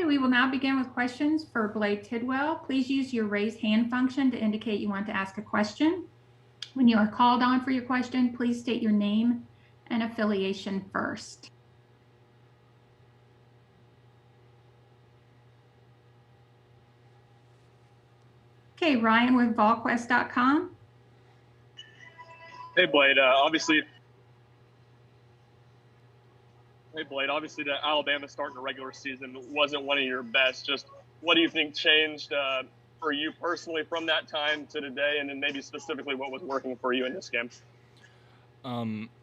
We will now begin with questions for Blade Tidwell. Please use your raise hand function to indicate you want to ask a question. When you are called on for your question, please state your name and affiliation first. Okay, Ryan with volquest.com. Hey, Blade. Obviously, the Alabama start in the regular season wasn't one of your best. Just what do you think changed for you personally from that time to today, and then maybe specifically what was working for you in this game?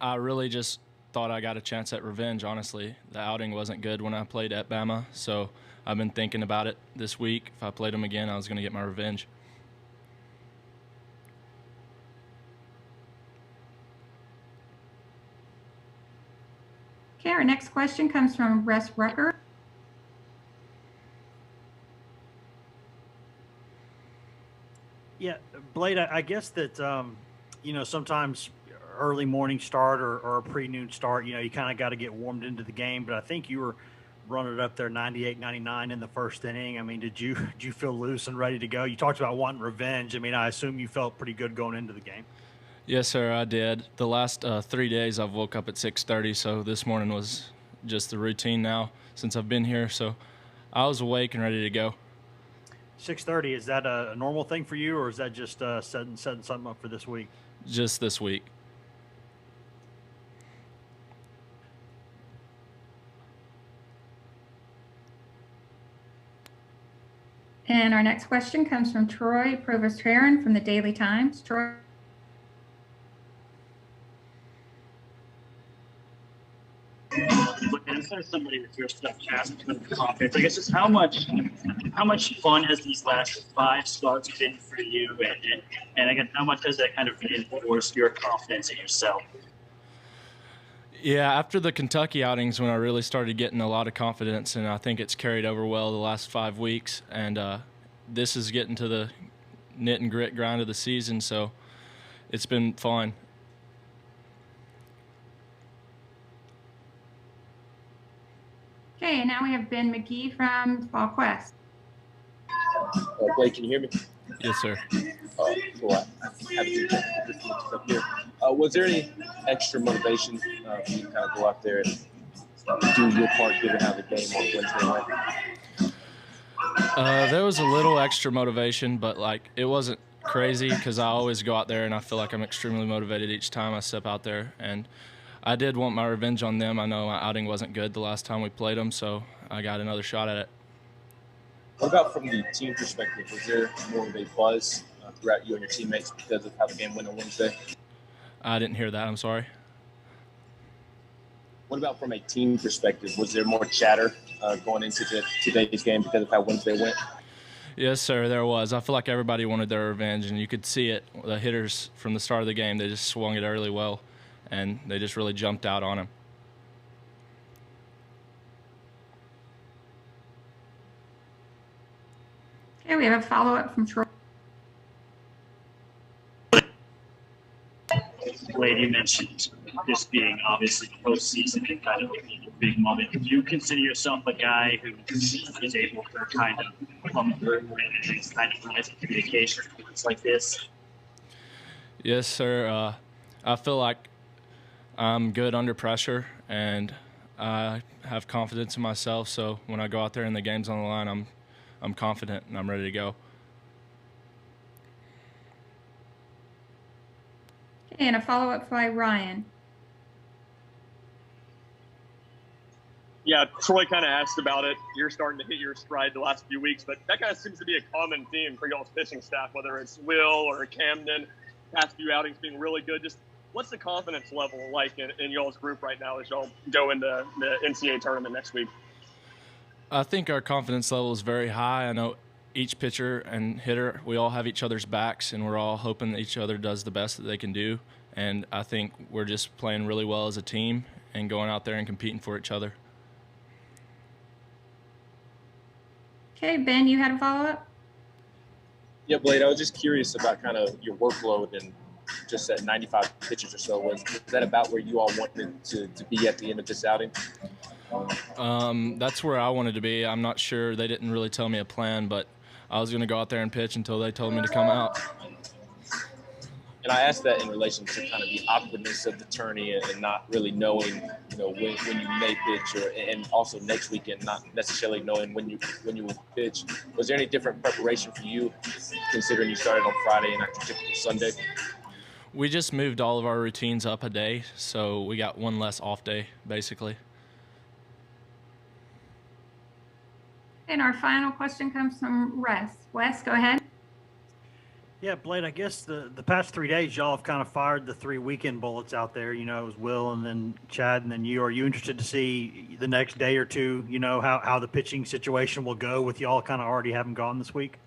I really just thought I got a chance at revenge, honestly. The outing wasn't good when I played at Bama, so I've been thinking about it this week. If I played them again, I was going to get my revenge. Okay, our next question comes from Rucker. Yeah, Blade, I guess that, sometimes early morning start or a pre-noon start, you kind of got to get warmed into the game. But I think you were running it up there 98, 99 in the first inning. I mean, did you feel loose and ready to go? You talked about wanting revenge. I mean, I assume you felt pretty good going into the game. Yes, sir, I did. The last 3 days I've woke up at 6:30, so this morning was just the routine now since I've been here. So I was awake and ready to go. 6:30, is that a normal thing for you, or is that just setting something up for this week? Just this week. And our next question comes from Troy Provost-Heron from the Daily Times. Troy. Instead of somebody with your stuff cast in the confidence, I guess just how much fun has these last 5 starts been for you, and again, how much has that kind of reinforced your confidence in yourself? Yeah, after the Kentucky outings when I really started getting a lot of confidence, and I think it's carried over well the last 5 weeks, and this is getting to the knit and grit grind of the season, so it's been fun. Okay, and now we have Ben McGee from VolQuest. Blake, can you hear me? Yes, sir. Cool. Was there any extra motivation for you to kind of go out there and do your part given how the game on Wednesday went? There was a little extra motivation, but it wasn't crazy because I always go out there and I feel like I'm extremely motivated each time I step out there. And I did want my revenge on them. I know my outing wasn't good the last time we played them, so I got another shot at it. What about from the team perspective? Was there more of a buzz throughout you and your teammates because of how the game went on Wednesday? I didn't hear that. I'm sorry. What about from a team perspective? Was there more chatter going into today's game because of how Wednesday went? Yes, sir, there was. I feel like everybody wanted their revenge, and you could see it. The hitters from the start of the game, they just swung it early well, and they just really jumped out on him. Okay, we have a follow-up from Troy. Blade, you mentioned this being obviously postseason and kind of a big moment. Do you consider yourself a guy who is able to kind of come through and kind of rise in communication when it's like this? Yes, sir. I feel like I'm good under pressure, and I have confidence in myself. So when I go out there and the game's on the line, I'm confident and I'm ready to go. Okay, and a follow-up by Ryan. Yeah, Troy kind of asked about it. You're starting to hit your stride the last few weeks, but that kind of seems to be a common theme for y'all's pitching staff, whether it's Will or Camden, past few outings being really good. Just what's the confidence level like in y'all's group right now as y'all go into the NCAA tournament next week? I think our confidence level is very high. I know each pitcher and hitter, we all have each other's backs, and we're all hoping that each other does the best that they can do. And I think we're just playing really well as a team and going out there and competing for each other. Okay, Ben, you had a follow-up? Yeah, Blade, I was just curious about kind of your workload and just at 95 pitches or so. Was that about where you all wanted to be at the end of this outing? That's where I wanted to be. I'm not sure. They didn't really tell me a plan, but I was going to go out there and pitch until they told me to come out. And I asked that in relation to kind of the awkwardness of the tourney and not really knowing, when you may pitch, and also next weekend not necessarily knowing when you will pitch. Was there any different preparation for you, considering you started on Friday and not your typical Sunday? We just moved all of our routines up a day, so we got one less off day, basically. And our final question comes from Wes, go ahead. Yeah, Blade, I guess the past 3 days, y'all have kind of fired the 3 weekend bullets out there. It was Will and then Chad and then you. Are you interested to see the next day or two, how the pitching situation will go with y'all kind of already having gone this week?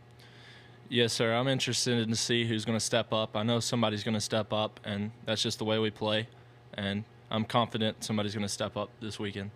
Yes, sir. I'm interested to see who's going to step up. I know somebody's going to step up, and that's just the way we play. And I'm confident somebody's going to step up this weekend.